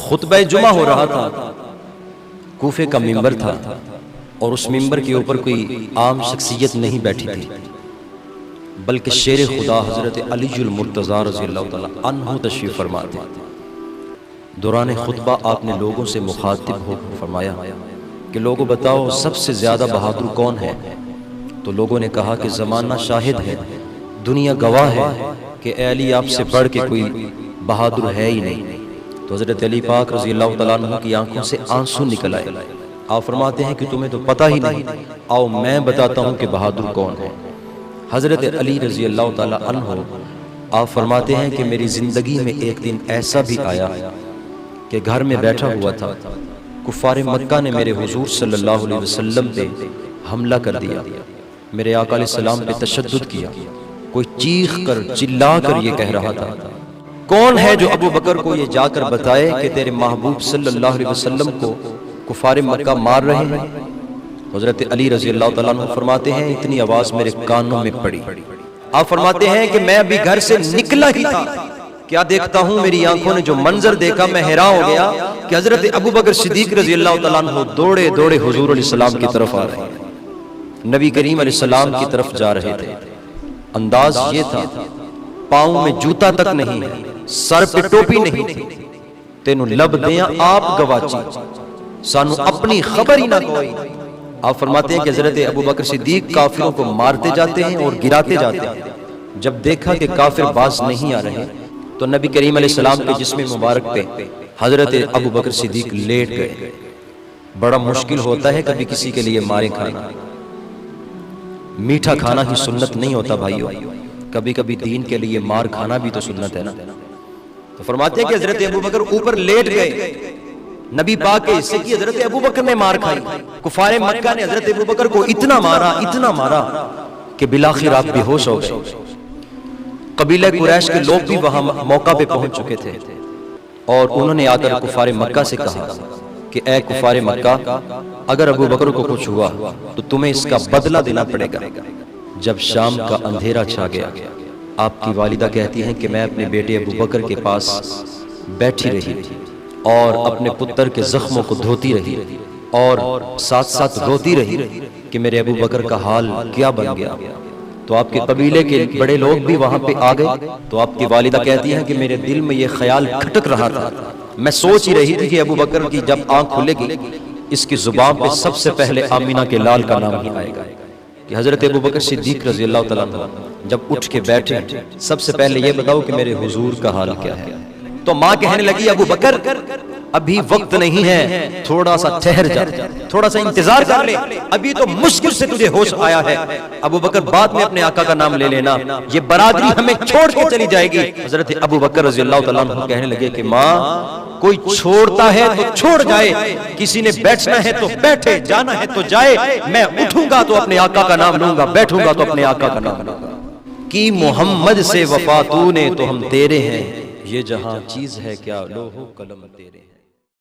خطبہ جمعہ ہو رہا تھا، کوفے کا منبر تھا اور اس منبر کے اوپر کوئی عام شخصیت نہیں بیٹھی تھی، بلکہ شیر خدا حضرت علی المرتضیٰ رضی اللہ تعالیٰ عنہ تشریف فرما تھے۔ دوران خطبہ آپ نے لوگوں سے مخاطب ہو فرمایا کہ لوگوں بتاؤ سب سے زیادہ بہادر کون ہے؟ تو لوگوں نے کہا کہ زمانہ شاہد ہے، دنیا گواہ ہے کہ اے علی آپ سے بڑھ کے کوئی بہادر ہے ہی نہیں۔ تو حضرت علی پاک رضی اللہ تعالیٰ عنہ کی آنکھوں سے آنسو نکل آئے۔ آپ فرماتے ہیں کہ تمہیں تو پتہ ہی نہیں، آؤ میں بتاتا ہوں کہ بہادر کون ہے۔ حضرت علی رضی اللہ تعالیٰ عنہ آپ فرماتے ہیں کہ میری زندگی میں ایک دن ایسا بھی آیا کہ گھر میں بیٹھا ہوا تھا، کفار مکہ نے میرے حضور صلی اللہ علیہ وسلم پہ حملہ کر دیا، میرے آقا علیہ السلام پہ تشدد کیا، کوئی چیخ کر چلا کر یہ کہہ رہا تھا کون ہے جو ابو بکر کو یہ جا کر بتائے کہ تیرے محبوب صلی اللہ علیہ وسلم کو کفار مکہ مار رہے ہیں؟ حضرت علی رضی اللہ تعالیٰ عنہ فرماتے ہیں اتنی آواز میرے کانوں میں پڑی۔ آپ فرماتے ہیں کہ میں ابھی گھر سے نکلا ہی تھا، کیا دیکھتا ہوں میری آنکھوں نے جو منظر دیکھا میں حیران ہو گیا کہ حضرت ابو بکر صدیق رضی اللہ تعالیٰ عنہ دوڑے دوڑے حضور علیہ السلام کی طرف آ رہے ہیں، نبی کریم علیہ السلام کی طرف جا رہے تھے۔ انداز یہ تھا پاؤں میں جوتا تک نہیں، سر پہ ٹوپی نہیں تھی، تینوں لب دیاں آپ گواچی سانو اپنی خبر ہی نہ کوئی۔ آپ فرماتے ہیں کہ حضرت ابو بکر صدیق کافروں کو مارتے جاتے ہیں اور گراتے جاتے ہیں۔ جب دیکھا کہ کافر باز نہیں آ رہے تو نبی کریم علیہ السلام کے جسم مبارک پہ حضرت ابو بکر صدیق لیٹ گئے۔ بڑا مشکل ہوتا ہے کبھی کسی کے لیے مارے کھانا، میٹھا کھانا ہی سنت نہیں ہوتا بھائیو، کبھی کبھی دین کے لیے مار کھانا بھی تو سنت ہے نا۔ تو فرماتے ہیں کہ حضرت ابو بکر اوپر لیٹ گئے، نبی پاک کے حصے کی حضرت ابو بکر نے مار کھائی۔ کفار مکہ نے حضرت ابو بکر کو اتنا مارا کہ بالآخر آپ بے ہوش ہو گئے۔ قبیلہ قریش کے لوگ بھی وہاں موقع پہ پہنچ چکے تھے اور انہوں نے آ کر کفار مکہ سے کہا کہ اے کفار مکہ، اگر ابو بکر کو کچھ ہوا تو تمہیں اس کا بدلہ دینا پڑے گا۔ جب شام کا اندھیرا چھا گیا، آپ کی والدہ کہتی ہیں کہ میں اپنے بیٹے ابو بکر کے پاس بیٹھی رہی اور اپنے پتر کے زخموں کو دھوتی رہی اور ساتھ ساتھ روتی رہی کہ میرے ابو بکر کا حال کیا بن گیا۔ تو آپ کے قبیلے کے بڑے لوگ بھی وہاں پہ آ گئے۔ تو آپ کی والدہ کہتی ہیں کہ میرے دل میں یہ خیال کھٹک رہا تھا، میں سوچ ہی رہی تھی کہ ابو بکر کی جب آنکھ کھلے گی اس کی زبان پہ سب سے پہلے آمینہ کے لال کا نام ہی آئے گا کہ حضرت ابو بکر صدیق رضی اللہ تعالیٰ عنہ جب اٹھ کے بیٹھے سب سے پہلے یہ بتاؤ کہ میرے حضور کا حال کیا ہے۔ تو ماں کہنے لگی ابو بکر ابھی وقت نہیں ہے، تھوڑا سا ٹھہر جا، تھوڑا سا انتظار کر لے، ابھی تو مشکل سے تجھے ہوش آیا ہے۔ ابو بکر بعد میں اپنے آقا کا نام لے لینا، یہ برادری ہمیں چھوڑ کے چلی جائے گی۔ حضرت ابو بکر رضی اللہ تعالیٰ عنہ کہنے لگے کہ ماں کوئی چھوڑتا ہے تو چھوڑ جائے، کسی نے بیٹھنا ہے تو بیٹھے، جانا ہے تو جائے، میں اٹھوں گا تو اپنے آقا کا نام لوں گا، بیٹھوں گا تو اپنے آقا کا نام لوں گا۔ کی محمد سے وفا تو نے تو ہم تیرے ہیں، یہ جہاں چیز ہے کیا لوح و قلم تیرے ہیں۔